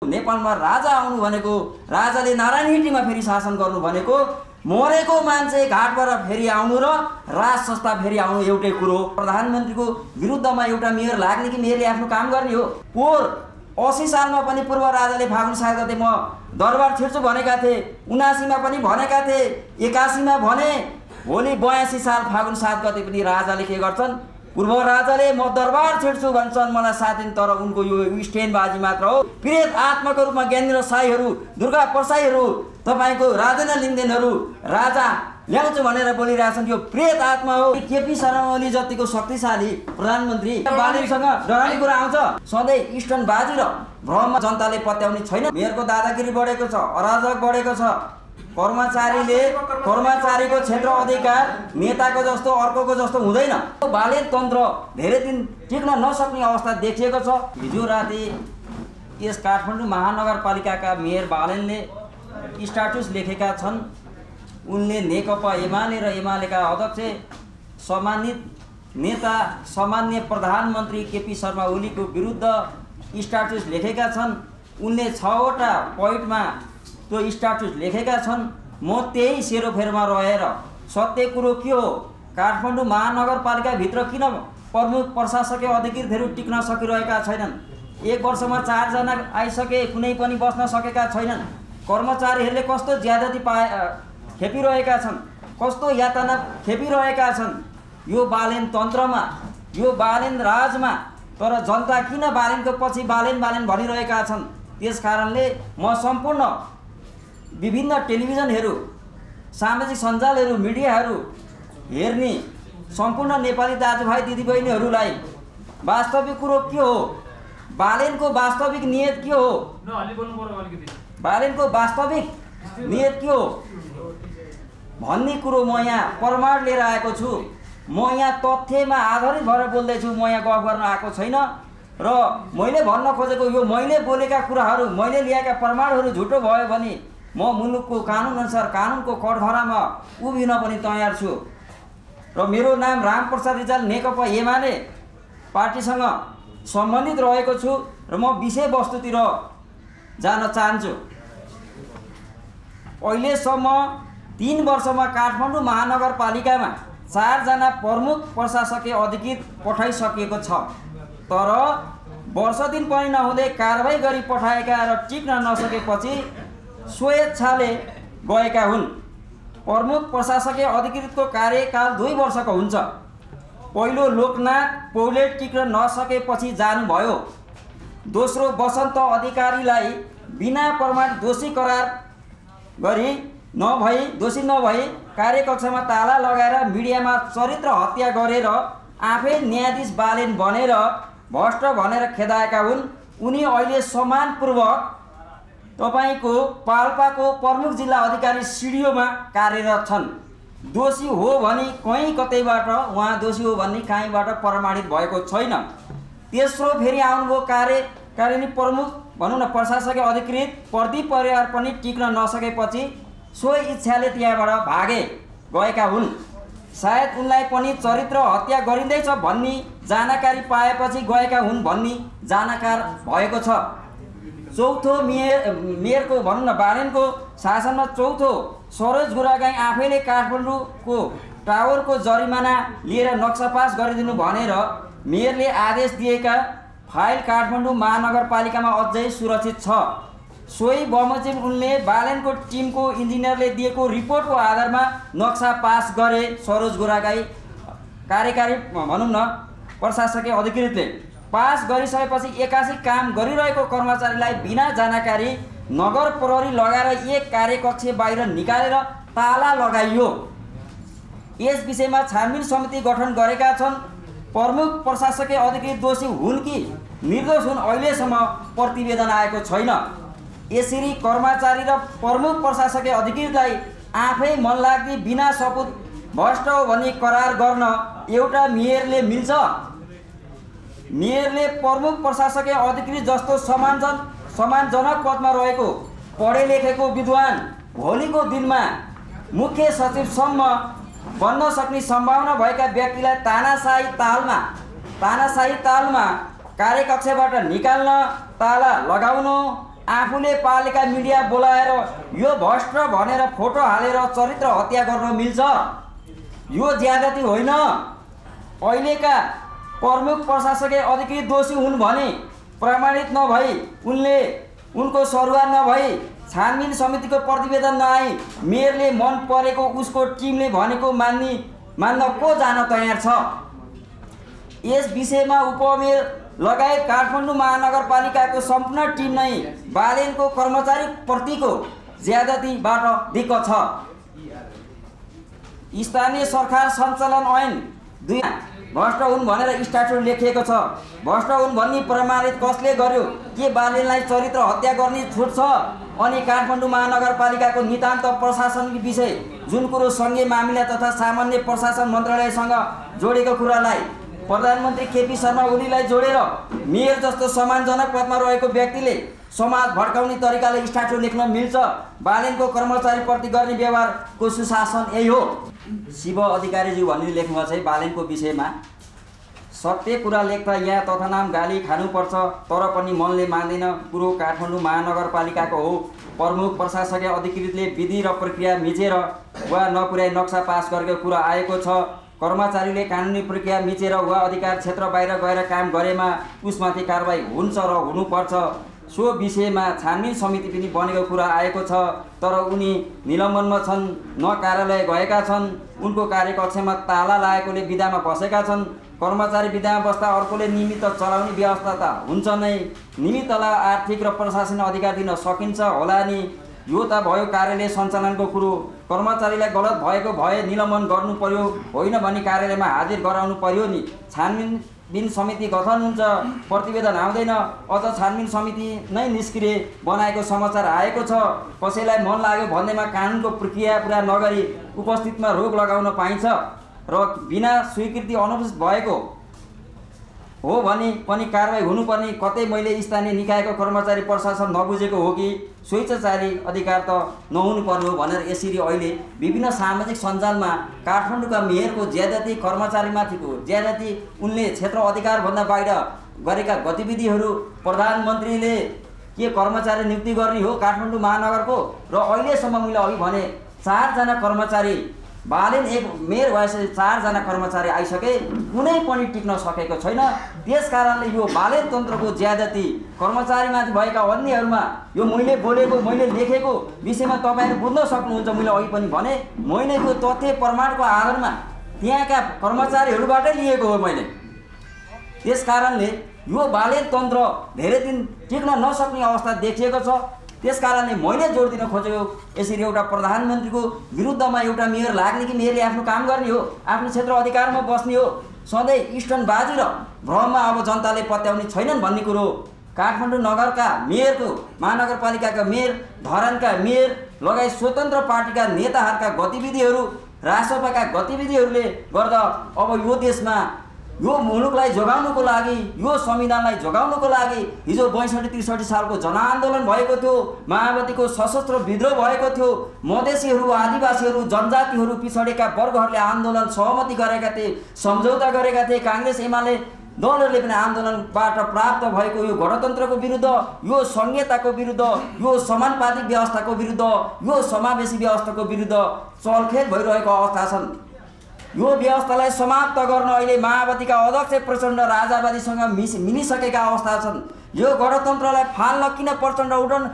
नेपालमा राजा आउनु भनेको, राजाले नारायणहिटीमा फेरि शासन गर्नु भनेको मरेको मान्छे घाटबाट फेरि आउनु र राज संस्था फेरि आउनु एउटै कुरो। प्रधानमन्त्रीको विरुद्धमा एउटा मेयर लाग्ने कि मेयरले आफ्नो काम गर्ने हो। पोहोर 80 सालमा पनि पूर्व राजाले फागुन 7 गते म दरबार छिर्छु भनेका थिए, 79 मा पनि भनेका थिए, 81 मा भने। भोलि 82 साल फागुन 7 गते पनि राजाले के गर्छन्? पूर्व राजाले म दरबार छिर्छु भन्छन्, मलाई साथ दिन। तर उनको यो स्ट्यान्डबाजी मात्र हो। प्रेत आत्माको रूपमा ज्ञानेन्द्र साईहरू, दुर्गा प्रसाईहरू, तपाईको राजेन्द्र लिङ्गदेनहरू राजा ल्याउँछु भनेर बोलिरहेछन्। यो प्रेत आत्मा हो। केपी शर्मा ओली जतिको शक्तिशाली प्रधानमन्त्री बालिसँग डराउने कुरा आउँछ। सधैँ इस्टर्न बाजी र भ्रममा जनताले पत्याउने छैन। मेयरको दादागिरी बढेको छ, अराजक बढेको छ। कर्मचारीको क्षेत्र अधिकार नेताको जस्तो अर्कोको जस्तो हुँदैन। बालेन तन्त्र धेरै दिन टिक्न नसक्ने अवस्था देखिएको छ। हिजो राति यस काठमाडौँ महानगरपालिकाका मेयर बालेनले स्ट्याटस लेखेका छन्। उनले नेकपा एमाले र एमालेका अध्यक्ष सम्मानित नेता सामान्य प्रधानमन्त्री केपी शर्मा ओलीको विरुद्ध स्ट्याटस लेखेका छन्। उनले 6 वटा पोइन्टमा त्यो स्ट्याटस लेखेका छन्। म त्यही सेरोफेरोमा रहेर सत्य कुरो के हो, काठमाडौँ महानगरपालिकाभित्र किन प्रमुख प्रशासकीय अधिकृतहरू टिक्न सकिरहेका छैनन्? 1 वर्षमा 4 जना आइसके, कुनै पनि बस्न सकेका छैनन्। कर्मचारीहरूले कस्तो ज्यादती खेपिरहेका छन्, कस्तो यातना खेपिरहेका छन् यो बालेन तन्त्रमा, यो बालेन राजमा। तर जनता किन बालेनको पछि बालेन भनिरहेका छन्? त्यस कारणले म सम्पूर्ण विभिन्न टेलिभिजनहरू, सामाजिक सञ्जालहरू, मिडियाहरू हेर्ने सम्पूर्ण नेपाली दाजुभाइ दिदीबहिनीहरूलाई वास्तविक कुरो के हो, बालेनको वास्तविक नियत के हो, बालेनको वास्तविक नियत के हो भन्ने कुरो म यहाँ प्रमाण लिएर आएको छु। म यहाँ तथ्यमा आधारित भएर बोल्दैछु। म यहाँ गफ गर्न आएको छैन। र मैले भन्न खोजेको यो मैले बोलेका कुराहरू, मैले ल्याएका प्रमाणहरू झुटो भयो भने म मुलुकको कानुनअनुसार कानुनको कठघरामा उभिन पनि तयार छु। र मेरो नाम रामप्रसाद रिजाल नेकपा एमाले पार्टीसँग सम्बन्धित रहेको छु। र म विषयवस्तुतिर जान चाहन्छु। अहिलेसम्म 3 वर्षमा काठमाडौँ महानगरपालिकामा 4 जना प्रमुख प्रशासकीय अधिकृत पठाइसकिएको छ। तर वर्ष दिन पनि नहुँदै कारबाही गरी पठाएका र टिक्न नसकेपछि स्वेच्छाले गएका हुन्। प्रमुख प्रशासकीय अधिकृतको कार्यकाल 2 वर्षको हुन्छ। पहिलो लोकनाथ पौडेल टिक्न नसकेपछि जानुभयो। दोस्रो वसन्त अधिकारीलाई बिना प्रमाण दोषी करार गरी दोषी नभई कार्यकक्षमा ताला लगाएर मिडियामा चरित्र हत्या गरेर आफै न्यायाधीश बालेन बनेर भ्रष्ट भनेर खेदाएका हुन्। उनी अहिले सम्मानपूर्वक तपाईको पाल्पाको प्रमुख जिल्ला अधिकारी सिडिओमा कार्यरत छन्। दोषी हो भने कहीँ कतैबाट उहाँ दोषी हो भन्ने कहीँबाट प्रमाणित भएको छैन। तेस्रो फेरि आउनुभयो कार्यकारिणी प्रमुख भनौँ न प्रशासकीय अधिकृत प्रदीप परियार पनि टिक्न नसकेपछि सो इच्छाले त्यहाँबाट भागे गएका हुन्। सायद उनलाई पनि चरित्र हत्या गरिँदैछ भन्ने जानकारी पाएपछि गएका हुन् भन्ने जानकार भएको छ। चौथो मेयरको भनौँ न बालेनको शासनमा चौथो सरोज गुरागाई आफैले काठमाडौँको टावरको जरिमाना लिएर नक्सा पास गरिदिनु भनेर मेयरले आदेश दिएका फाइल काठमाडौँ महानगरपालिकामा अझै सुरक्षित छ। सोही बमोजिम उनले बालेनको टिमको इन्जिनियरले दिएको रिपोर्टको आधारमा नक्सा पास गरे। सरोज गुरागाई कार्यकारी भनौँ न प्रशासकीय अधिकृतले पास गरिसकेपछि 81 काम गरिरहेको कर्मचारीलाई बिना जानकारी नगर प्रहरी लगाएर एक कार्यकक्ष बाहिर निकालेर ताला लगाइयो। यस विषयमा छानबिन समिति गठन गरेका छन्। प्रमुख प्रशासकीय अधिकृत दोषी हुन् कि निर्दोष हुन् अहिलेसम्म प्रतिवेदन आएको छैन। यसरी कर्मचारी र प्रमुख प्रशासकीय अधिकृतलाई आफै मनलाग्दी बिना सबुत भ्रष्ट हो भन्ने करार गर्न एउटा मेयरले मिल्छ? मेयरले प्रमुख प्रशासकीय अधिकृत जस्तो सम्मानजनक पदमा रहेको पढे लेखेको विद्वान भोलिको दिनमा मुख्य सचिवसम्म बन्न सक्ने सम्भावना भएका व्यक्तिलाई तानाशाही तालमा कार्यकक्षबाट निकाल्न, ताला लगाउनु, आफूले पालेका मिडिया बोलाएर यो भ्रष्ट भनेर फोटो हालेर चरित्र हत्या गर्न मिल्छ? यो ज्यादती होइन। अहिलेका प्रमुख प्रशासकीय अधिकृत दोषी हुन् भने प्रमाणित नभई उनको सरुवा नभई छानबिन समितिको प्रतिवेदन नआई मेयरले मन परेको उसको टिमले भनेको मान्न को जान तयार छ? यस विषयमा उपमेयर लगायत काठमाडौँ महानगरपालिकाको सम्पूर्ण टिम नै बालेनको कर्मचारी प्रतिको ज्यादतीबाट दिक्क छ। स्थानीय सरकार सञ्चालन ऐन 2 भ्रष्ट हुन् भनेर स्ट्याट्युट लेखिएको छ। भ्रष्ट हुन् भन्ने प्रमाणित कसले गर्यो? के बालेनलाई चरित्र हत्या गर्ने छुट छ? अनि काठमाडौँ महानगरपालिकाको नितान्त प्रशासनिक विषय जुन कुरो सङ्घीय मामिला तथा सामान्य प्रशासन मन्त्रालयसँग जोडेको कुरालाई प्रधानमन्त्री केपी शर्मा ओलीलाई जोडेर मेयर जस्तो सम्मानजनक पदमा रहेको व्यक्तिले समाज भड्काउने तरिकाले स्ट्याट्युट लेख्न मिल्छ? बालेनको कर्मचारीप्रति गर्ने व्यवहारको सुशासन यही हो। शिव अधिकारीज्यू भन्ने लेख्नुभएको छ बालेनको विषयमा। सत्य कुरा लेख्दा यहाँ तथानाम गाली खानुपर्छ, तर पनि मनले मान्दैन। कुरो काठमाडौँ महानगरपालिकाको हो। प्रमुख प्रशासकीय अधिकृतले विधि र प्रक्रिया मिचेर वा नपुर्याई नक्सा पास गरेको कुरा आएको छ। कर्मचारीले कानुनी प्रक्रिया मिचेर वा अधिकार क्षेत्र बाहिर गएर काम गरेमा उसमाथि कारबाही हुन्छ र हुनुपर्छ। सो विषयमा छानबिन समिति पनि बनेको कुरा आएको छ, तर उनी निलम्बनमा छन्, न कार्यालय गएका छन्। उनको कार्यकक्षमा ताला लागेकोले बिदामा बसेका छन्। कर्मचारी बिदामा बस्दा अर्कोले निमित्त चलाउने व्यवस्था त हुन्छ नै। निमित्तलाई आर्थिक र प्रशासनिक अधिकार दिन सकिन्छ होला नि? यो त भयो कार्यालय सञ्चालनको कुरो। कर्मचारीलाई गलत भएको भए निलम्बन गर्नु पर्यो, होइन भने कार्यालयमा हाजिर गराउनु पर्यो नि। छानबिन समिति गठन हुन्छ, प्रतिवेदन आउँदैन, अझ छानबिन समिति नै निष्क्रिय बनाएको समाचार आएको छ। कसैलाई मन लाग्यो भन्दैमा कानुनको प्रक्रिया पुरा नगरी उपस्थितमा रोक लगाउन पाइन्छ र बिना स्वीकृति अनुपस्थित भएको हो भने पनि कारबाही हुनुपर्ने। कतै मैले स्थानीय निकायको कर्मचारी प्रशासन नबुझेको हो कि स्वेच्छाचारी अधिकार त नहुनु पर्ने हो भनेर यसरी अहिले विभिन्न सामाजिक सञ्जालमा काठमाडौँका मेयरको ज्यादती, कर्मचारीमाथिको ज्यादती, उनले क्षेत्र अधिकारभन्दा बाहिर गरेका गतिविधिहरू, प्रधानमन्त्रीले के कर्मचारी नियुक्ति गर्ने हो काठमाडौँ महानगरको? र अहिलेसम्म मैले अघि भने 4 जना कर्मचारी, बालेन एक मेयर भएपछि 4 जना कर्मचारी आइसके, कुनै पनि टिक्न सकेको छैन। त्यस कारणले यो बालेन तन्त्रको ज्यादती कर्मचारीमाथि भएका अन्यहरूमा यो मैले बोलेको, मैले लेखेको विषयमा तपाईँहरू बुझ्न सक्नुहुन्छ। मैले अघि पनि भने मैले यो तथ्य प्रमाणको आधारमा त्यहाँका कर्मचारीहरूबाटै लिएको हो मैले। त्यस कारणले यो बालेन तन्त्र धेरै दिन टिक्न नसक्ने अवस्था देखिएको छ। त्यस कारणले मैले जोड दिन खोजेको यसरी एउटा प्रधानमन्त्रीको विरुद्धमा एउटा मेयर लाग्ने कि मेयरले आफ्नो काम गर्ने हो, आफ्नो क्षेत्र अधिकारमा बस्ने हो, सधैँ स्टनबाजी र भ्रममा अब जनताले पत्याउने छैनन् भन्ने कुरो। काठमाडौँ नगरका मेयरको, महानगरपालिकाका मेयर, धरानका मेयर लगायत स्वतन्त्र पार्टीका नेताहरूका गतिविधिहरू, राजसभाका गतिविधिहरूले गर्दा अब यो देशमा यो मुलुकलाई जोगाउनको लागि, यो संविधानलाई जोगाउनको लागि हिजो 62-63 सालको जनआन्दोलन भएको थियो, माओवादीको सशस्त्र विद्रोह भएको थियो, मधेसीहरू, आदिवासीहरू, जनजातिहरू, पिछडेका वर्गहरूले आन्दोलन सहमति गरेका थिए, सम्झौता गरेका थिए। काङ्ग्रेस एमाले दलहरूले पनि आन्दोलनबाट प्राप्त भएको यो गणतन्त्रको विरुद्ध, यो संहिताको विरुद्ध, यो समानुपातिक व्यवस्थाको विरुद्ध, यो समावेशी व्यवस्थाको विरुद्ध चलखेल भइरहेको अवस्था छन्। यो व्यवस्थालाई समाप्त गर्न अहिले माओवादीका अध्यक्ष प्रचण्ड राजावादीसँग मिलिसकेका अवस्था छन्। यो गणतन्त्रलाई फाल्न किन प्रचण्ड उठन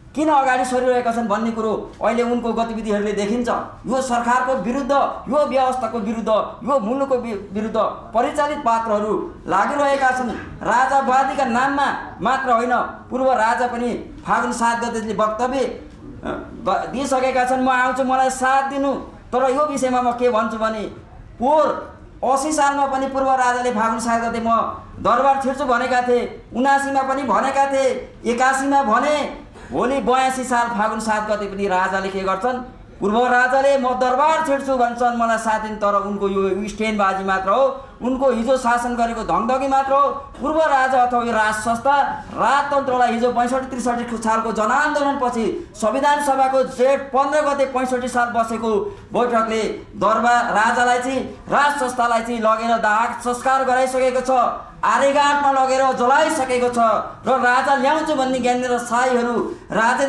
किन अगाडि सरिरहेका छन् भन्ने कुरो अहिले उनको गतिविधिहरूले देखिन्छ। यो सरकारको विरुद्ध, यो व्यवस्थाको विरुद्ध, यो मुलुकको विरुद्ध परिचालित पात्रहरू लागिरहेका छन्। राजावादीका नाममा मात्र होइन, पूर्व राजा पनि फागुन 7 गतेले वक्तव्य दिइसकेका छन्। म आउँछु, मलाई साथ दिनु। तर यो विषयमा म के भन्छु भने पोहोर 80 सालमा पनि पूर्व राजाले फागुन 7 गते म दरबार छिर्छु भनेका थिए, 79 मा पनि भनेका थिए, 81 मा भने। भोलि 82 साल फागुन 7 गते पनि राजाले के गर्छन्? पूर्व राजाले म दरबार छिर्छु भन्छन्, मलाई साथ दिनु। तर उनको यो स्ट्यान्डबाजी मात्र हो। उनको हिजो शासन गरेको धङधगी मात्र हो। पूर्व राजा अथवा यो राज संस्था राजतन्त्रलाई हिजो ६५-६३ सालको जनआन्दोलनपछि संविधान सभाको जेठ 15 गते ६५ साल बसेको बैठकले दरबार राजालाई चाहिँ राज संस्थालाई चाहिँ लगेर दाह संस्कार गराइसकेको छ, आर्यघाटमा लगेर जलाइसकेको छ र राजा ल्याउँछु भन्ने ज्ञानेन्द्र शाहीहरू राजेन्द्र